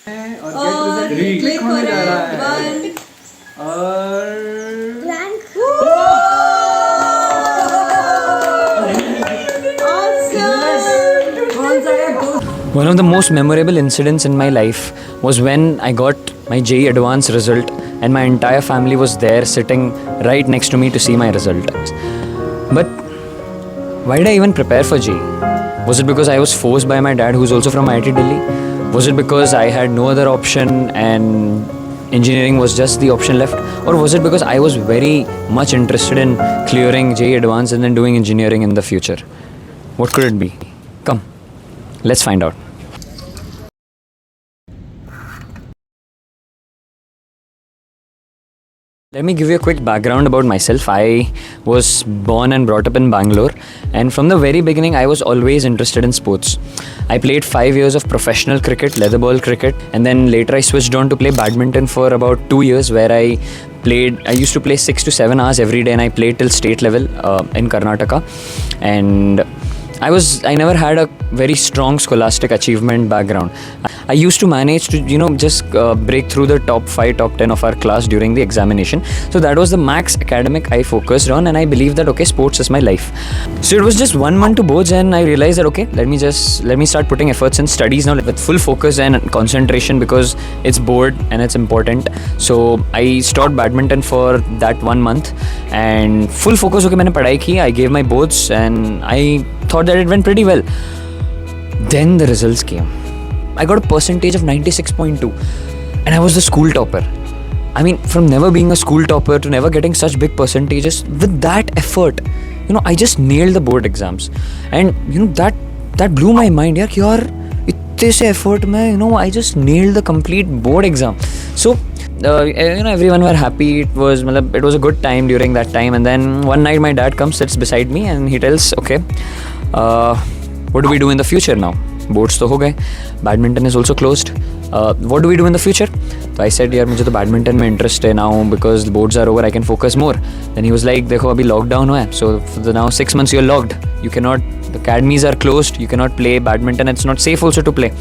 और क्लिक होने जा रहा है और One of the most memorable incidents in my life was when I got my JEE advance result and my entire family was there sitting right next to me to see my result. But why did I even prepare for JEE? Was it because I was forced by my dad, who's also from IIT Delhi? Was it because I had no other option and engineering was just the option left? Or was it because I was very much interested in clearing JEE advance and then doing engineering in the future? What could it be? Come, let's find out. Let me give you a quick background about myself. I was born and brought up in Bangalore, and from the very beginning, I was always interested in sports. I played 5 years of professional cricket, leather ball cricket, and then later I switched on to play badminton for about 2 years, where I used to play 6 to 7 hours every day, and I played till state level in Karnataka. And I never had a very strong scholastic achievement background. I used to manage to, just break through the top 5, top 10 of our class during the examination. So that was the max academic I focused on, and I believed that, okay, sports is my life. So it was just 1 month to boards, and I realized that, okay, let me start putting efforts in studies now with full focus and concentration because it's board and it's important. So I stopped badminton for that 1 month and full focus होके मैंने पढ़ाई की. I gave my boards and I thought that it went pretty well. Then the results came. I got a percentage of 96.2 and I was the school topper. I mean, from never being a school topper to never getting such big percentages, with that effort, I just nailed the board exams. And that blew my mind. यार कि यार इतने से effort में I just nailed the complete board exam. So everyone were happy. It was a good time during that time. And then one night my dad comes, sits beside me, and he tells, okay, what do we do in the future now? Boards तो हो गए, badminton is also closed. What do we do in the future? So I said, यार मुझे तो badminton में interest है now because the boards are over, I can focus more. Then he was like, देखो अभी lockdown हुआ है, so for the now 6 months you're locked. You cannot, the academies are closed, you cannot play badminton, it's not safe also to play.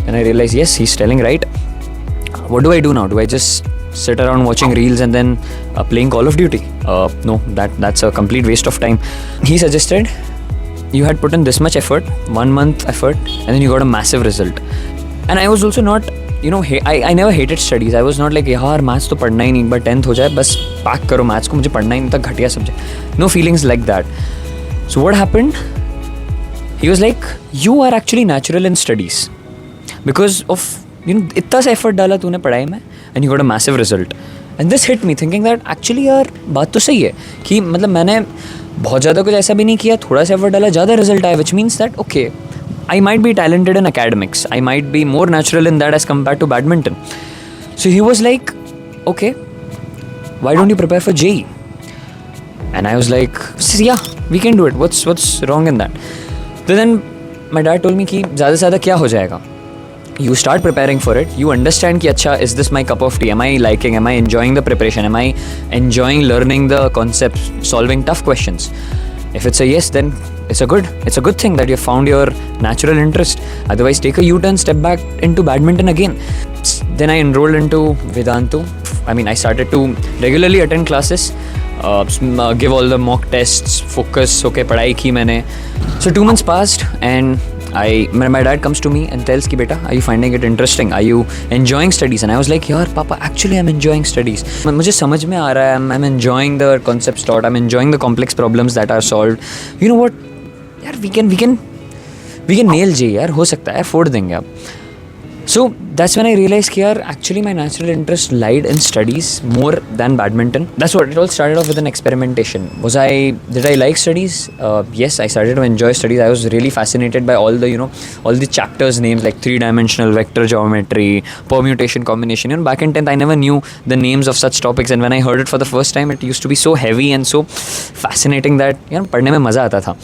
And I realized, yes, he's telling right. What do I do now? Do I just sit around watching reels and then playing Call of Duty? No, that's a complete waste of time. He suggested, you had put in this much effort, 1 month effort, and then you got a massive result. And I was also not, I never hated studies. I was not like, yaar maths तो पढ़ना ही नहीं, but 10th हो जाए बस pack करो maths को, मुझे पढ़ना ही नहीं था, घटिया subject. No feelings like that. So what happened? He was like, you are actually natural in studies because of इतना सा effort डाला तूने पढ़ाई में, and you got a massive result. And this hit me thinking that actually यार बात तो सही है कि मैंने बहुत ज़्यादा कुछ ऐसा भी नहीं किया, थोड़ा सा एफर्ट डाला, ज़्यादा रिजल्ट आया, which means that okay, I might be talented in academics, I might be more natural in that as compared to badminton. So he was like, okay, why don't you prepare for JEE? And I was like, yeah, we can do it. What's wrong in that? So then my dad told me कि ज़्यादा से ज़्यादा क्या हो जाएगा? You start preparing for it, you understand कि अच्छा, is this my cup of tea? Am I liking, am I enjoying the preparation? Am I enjoying learning the concepts, solving tough questions? If it's a yes, then it's a good thing that you found your natural interest. Otherwise, take a U-turn, step back into badminton again. Then I enrolled into Vedantu. I started to regularly attend classes, give all the mock tests, focus, okay, पढ़ाई की मैंने. So 2 months passed and my dad comes to me and tells ki beta, are you finding it interesting? Are you enjoying studies? And I was like, yaar papa, actually I'm enjoying studies. मुझे समझ में आ रहा है, I'm enjoying the concepts taught, I'm enjoying the complex problems that are solved. You know what? यार we can nail JEE यार, हो सकता है, फोड़ देंगे आप. So that's when I realized कि यार actually my natural interest lied in studies more than badminton. That's what it all started off with, an experimentation. Did I like studies? Yes, I started to enjoy studies. I was really fascinated by all the chapters names like 3-dimensional vector geometry, permutation, combination. Back in 10th I never knew the names of such topics, and when I heard it for the first time, it used to be so heavy and so fascinating that पढ़ने में मज़ा आता था.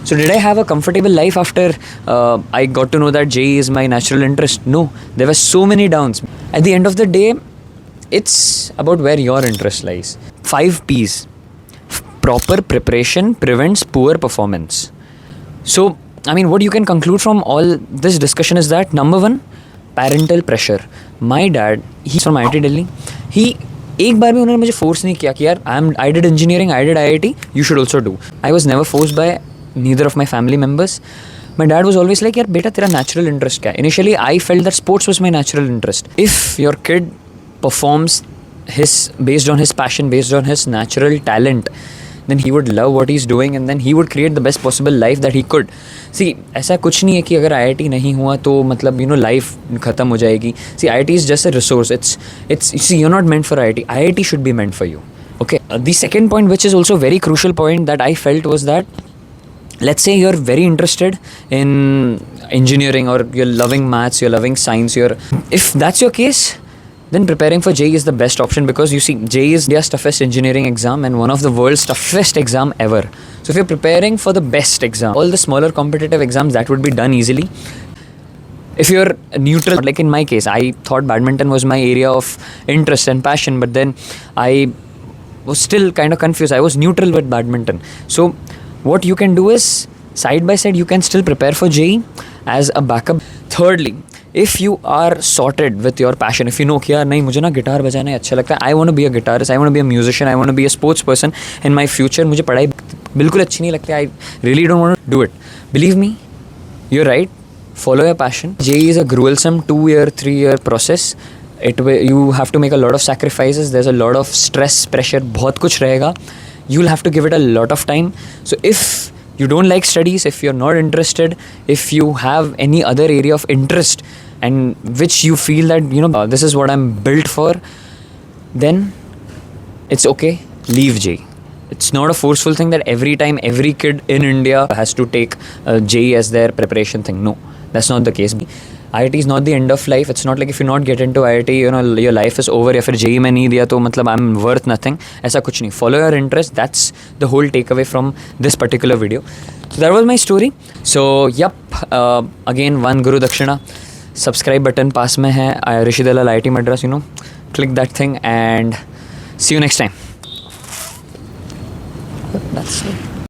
So did I have a comfortable life after I got to know that JEE is my natural interest? No, there were so many downs. At the end of the day, it's about where your interest lies. 5 P's. Proper preparation prevents poor performance. So, what you can conclude from all this discussion is that number 1, parental pressure. My dad, he's from IIT Delhi. He एक बार भी उन्होंने मुझे force नहीं किया कि यार I did engineering, I did IIT, you should also do. I was never forced by neither of my family members. My dad was always like, यार बेटा तेरा natural interest क्या है? Initially I felt that sports was my natural interest. If your kid performs based on his passion, based on his natural talent, then he would love what he's doing and then he would create the best possible life that he could. See, ऐसा कुछ नहीं है कि अगर IIT नहीं हुआ तो मतलब life ख़त्म हो जाएगी. See, IIT is just a resource. See, you're not meant for IIT. IIT should be meant for you. Okay. The second point, which is also a very crucial point that I felt, was that let's say you're very interested in engineering or you're loving maths, you're loving science, if that's your case, then preparing for JEE is the best option, because you see, JEE is India's toughest engineering exam and one of the world's toughest exam ever. So if you're preparing for the best exam, all the smaller competitive exams, that would be done easily. If you're neutral, like in my case, I thought badminton was my area of interest and passion, but then I was still kind of confused. I was neutral with badminton. So what you can do is, side by side, you can still prepare for JEE as a backup. Thirdly, if you are sorted with your passion, if you know कि यार नहीं मुझे ना guitar बजाना अच्छा लगता है, I want to be a guitarist, I want to be a musician, I want to be a sports person in my future, मुझे पढ़ाई बिल्कुल अच्छी नहीं लगती, I really don't want to do it. Believe me, you're right. Follow your passion. JEE is a gruesome 2-year, 3-year process. You have to make a lot of sacrifices. There's a lot of stress, pressure, बहुत कुछ रहेगा. You'll have to give it a lot of time. So if you don't like studies, if you're not interested, if you have any other area of interest and which you feel that, this is what I'm built for, then it's okay. Leave JEE. It's not a forceful thing that every time every kid in India has to take JEE as their preparation thing. No, that's not the case. IIT is not the end of life. It's not like if you not get into IIT, your life is over. या फिर JEE में नहीं दिया तो मतलब I'm worth nothing. ऐसा कुछ नहीं. Follow your interest. That's the whole takeaway from this particular video. So that was my story. So yep, again one Guru Dakshina. Subscribe button पास में है. Rishi Dalal IIT Madras. Click that thing and see you next time. That's it.